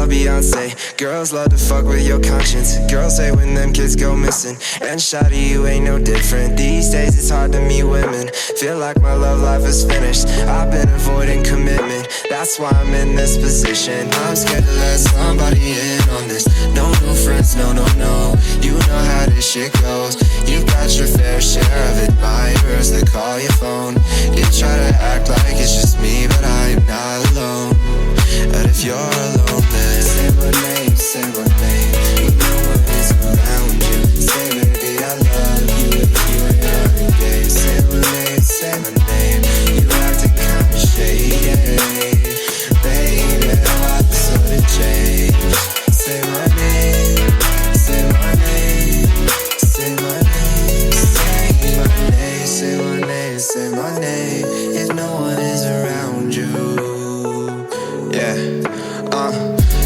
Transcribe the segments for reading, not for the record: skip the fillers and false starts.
love Beyonce. Girls love to fuck with your conscience. Girls hate when them kids go missing. And shawty, you ain't no different. These days it's hard to meet women. Feel like my love life is finished. I've been avoiding commitment. That's why I'm in this position. I'm scared to let somebody in on this. No new friends, no, no, no. You know how this shit goes. You've got your fair share of admirers that call your phone. You try to act like it's just me, but I am not alone. And if you're alone, then say my name, say my name. You know what is around you. Say baby I love you if you ain't every day. Say my name, say my name. You acting kinda shady, baby, why the sudden change? Say my name, say my name, say my name, say my name, say my name, say my name. If no one is around you, yeah,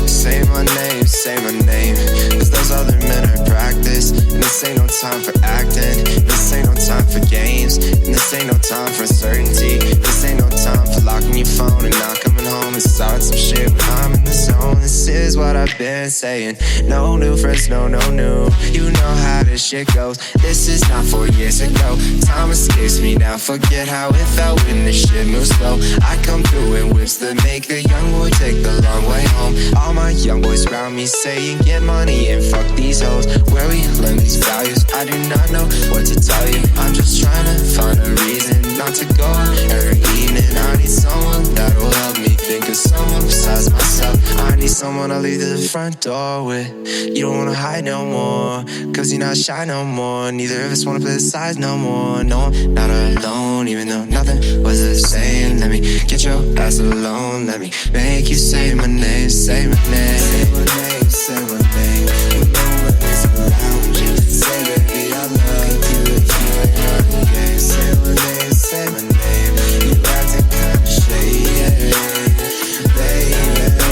say my name, say my name. Cause those other men are practice. And this ain't no time for acting. This ain't no time for games. And this ain't no time for uncertainty. This ain't no time for locking your phone and not coming home and start some shit when I'm in the zone. This is what I've been saying. No new friends, no, no new. You know how this shit goes. This is not 4 years ago. Time escapes me now. Forget how it felt when this shit moves slow. I come through in whips that make the young boy take the long way home. All my young boys around me saying get money and fuck these hoes. Where we learn these values, I do not know what to tell you. I'm just trying to find a reason not to go out every evening. I need someone that'll help me think of someone besides myself. I need someone I'll leave to the front door with. You don't wanna hide no more, cause you're not shy no more. Neither of us wanna play the sides no more. No, I'm not alone, even though nothing was the same. Let me get your ass alone. Let me make you say my name, say my name. Say my name, say my name. You know what is around you. Say baby I love you if you ain't running game. Say my name, say my name. You acting kinda shady, baby,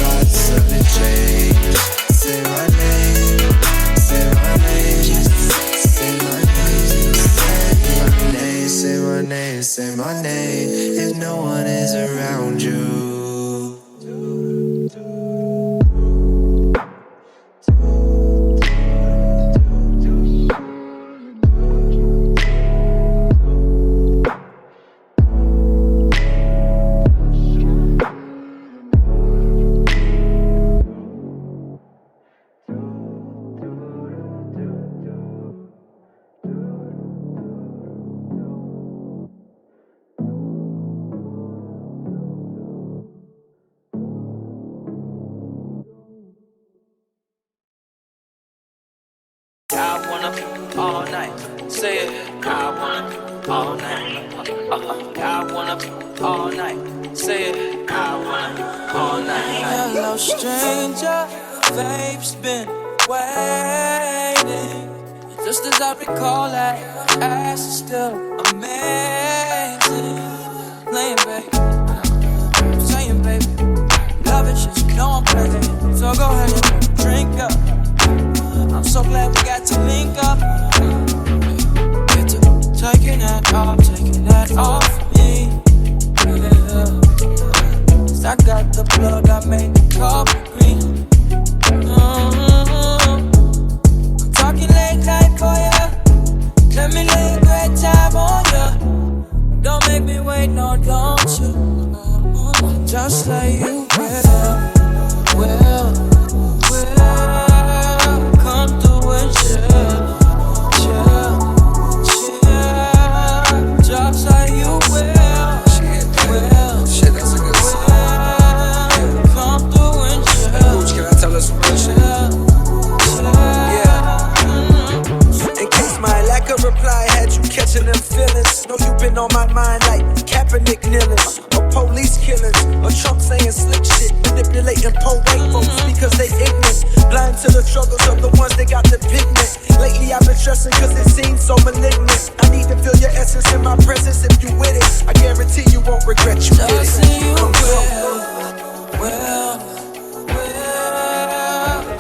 why the sudden change? Say my name, say my name, say my name, say my name, say my name, say my name. If no one is around you. I wanna all night. Say it. I wanna all night. I wanna all night. Say it. I wanna all night. Hello, stranger. Babe's been waiting. Just as I recall that ass is still amazing. Playing, baby. Saying, baby. Love it, shit, you know I'm crazy. So go ahead and drink up. I'm so glad we got to link up. Get to taking that off me. Yeah. 'Cause I got the blood, I made the coffee green. I'm talking late night for ya. Let me lay a great time on ya. Don't make me wait, no, don't you? Just like you will. Come through and chill. Just like you will. Shit, that's a good song. Come through and chill. Hey, Booch, can I tell us some real shit? Yeah. In case my lack of reply had you catching them feelings. Know you been on my mind like Kaepernick kneelings, or police killings, or Trump saying slick shit, manipulating poor white folks because they ignorant, blind to the struggles of the ones that got the pigment. Lately I've been stressing cause it seems so malignant. I need to feel your essence in my presence if you with it. I guarantee you won't regret you did it. Just say you will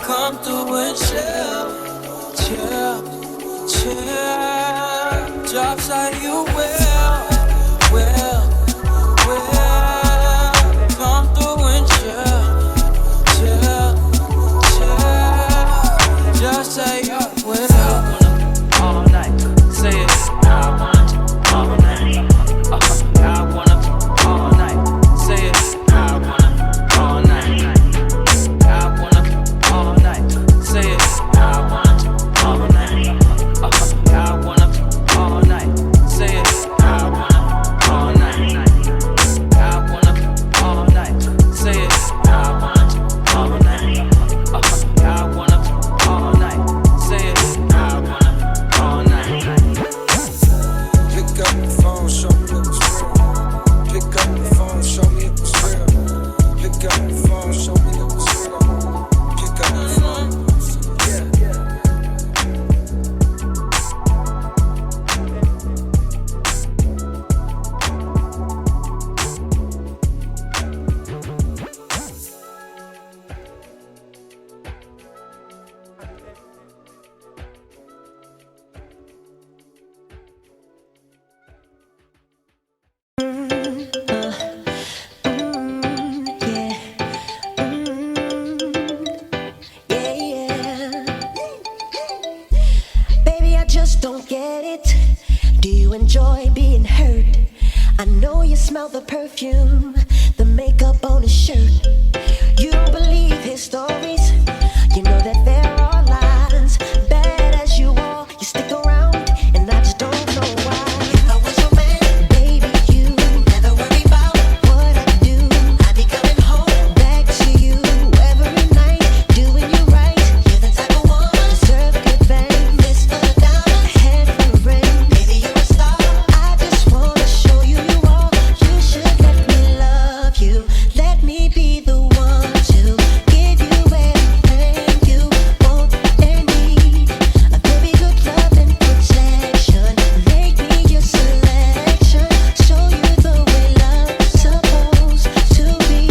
come through and chill. Just like you will come through and chill. enjoy being hurt. I know you smell the perfume, the makeup on his shirt. You don't believe his stories, you know that there are lies. Bad as you are, you stick around, and I just don't know why. If I was your man, baby, you never worry about what I do. I'd be coming home back to you every night, doing you right. You're the type of woman deserve good things. Fist full of diamonds, head full of rings. Baby, you're a star. I just wanna show you you are. You should let me love you. Let me be the one to give you everything you want and need. A baby, good love and protection. Make me your selection. Show you the way love's supposed to be.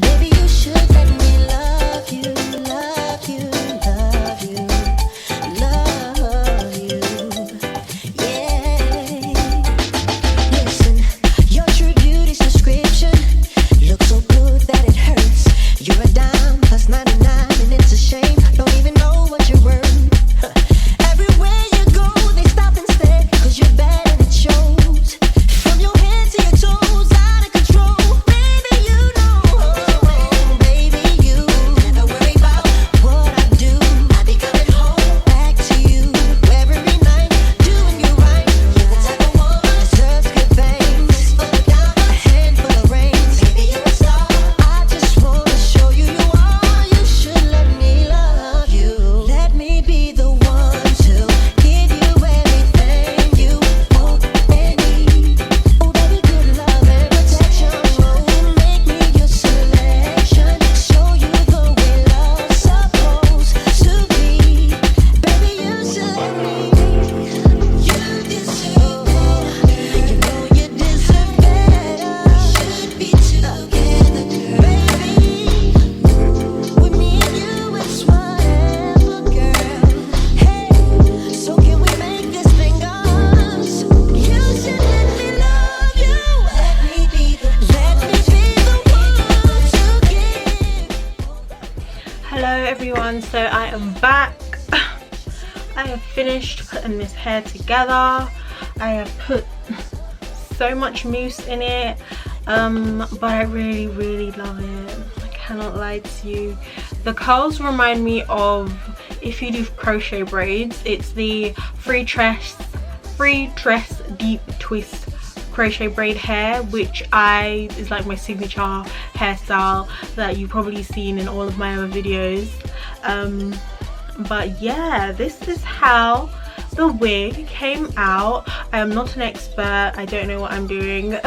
Baby, you should let me love you, love you, love you, love you. Yeah. Listen, your true beauty's description looks so good that it hurts. You're a dime plus 99, and it's a shame. Don't even know what you're worth. Everywhere you go, they stop and stare, 'cause you're bad and it shows. From your head to your toes, out of control. Baby, you know. Baby, you never worry about what I do. I be coming home back to you every night, doing you right. You're the type of woman deserves good things. Fist full of diamonds, a handful of rings. Baby, you're a star. I just wanna show you you are. You should let me love you. Let me be the one to give you everything you want and need. Oh, baby, good love and protection. Oh, make me your selection. Show you the way love's supposed to be. Baby, you should let me. You deserve more. You know you deserve better. We should be together, baby. With me and you, it's whatever, girl. Hey, so can we make this thing ours? You should let me love you. Let me be the one to give. Hello everyone, so I am back. I have finished putting this hair together. I have put so much mousse in it, but I really love it. I cannot lie to you. The curls remind me of, if you do crochet braids, it's the free tress deep twist crochet braid hair, which is like my signature hairstyle that you've probably seen in all of my other videos. But yeah, this is how the wig came out. I am not an expert, I don't know what I'm doing.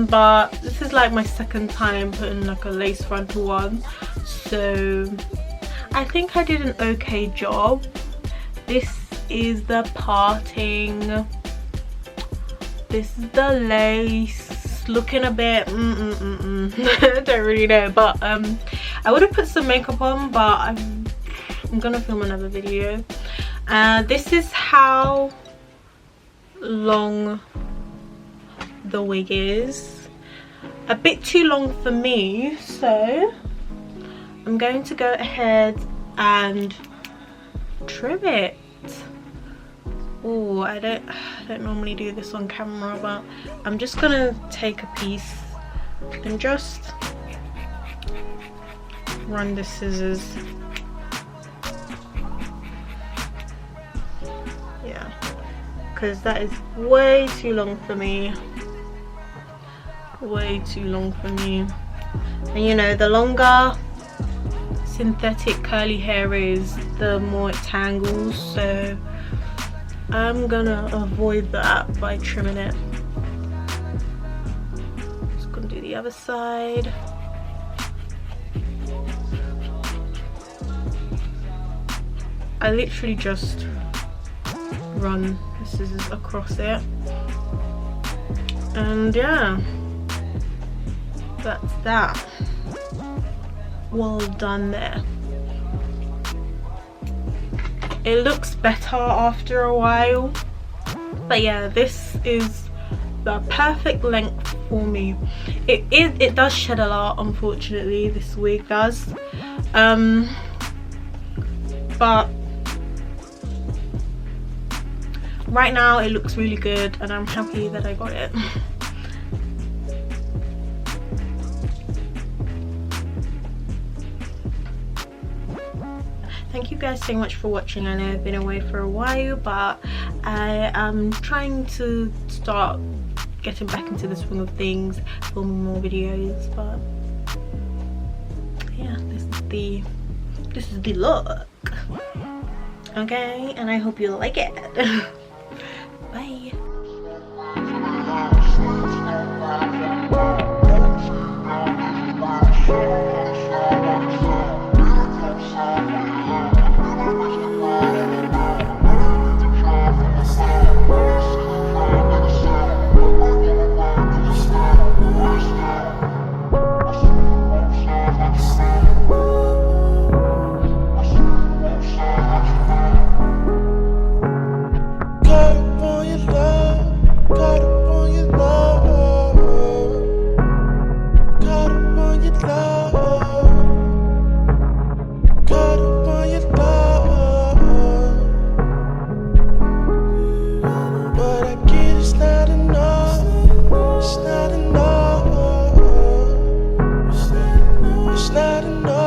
But this is like my second time putting like a lace frontal one, so I think I did an okay job. This is the parting, this is the lace, looking a bit I don't really know, but I would have put some makeup on, but I'm gonna film another video. This is how long the wig is. A bit too long for me, so I'm going to go ahead and trim it. Oh, I don't normally do this on camera, but I'm just gonna take a piece and just run the scissors. Yeah, because that is way too long for me. Way too long for me. And you know, the longer synthetic curly hair is, the more it tangles, so I'm gonna avoid that by trimming it. Just gonna do the other side. I literally just run the scissors across it, and yeah, that's that. Well done there. It looks better after a while, but yeah, this is the perfect length for me. It does shed a lot, unfortunately, this wig does, but right now it looks really good and I'm happy that I got it. Thank you guys so much for watching. I know I've been away for a while, but I am trying to start getting back into the swing of things, filming more videos. But yeah, this is the look. Okay, and I hope you like it. Bye. It's not enough.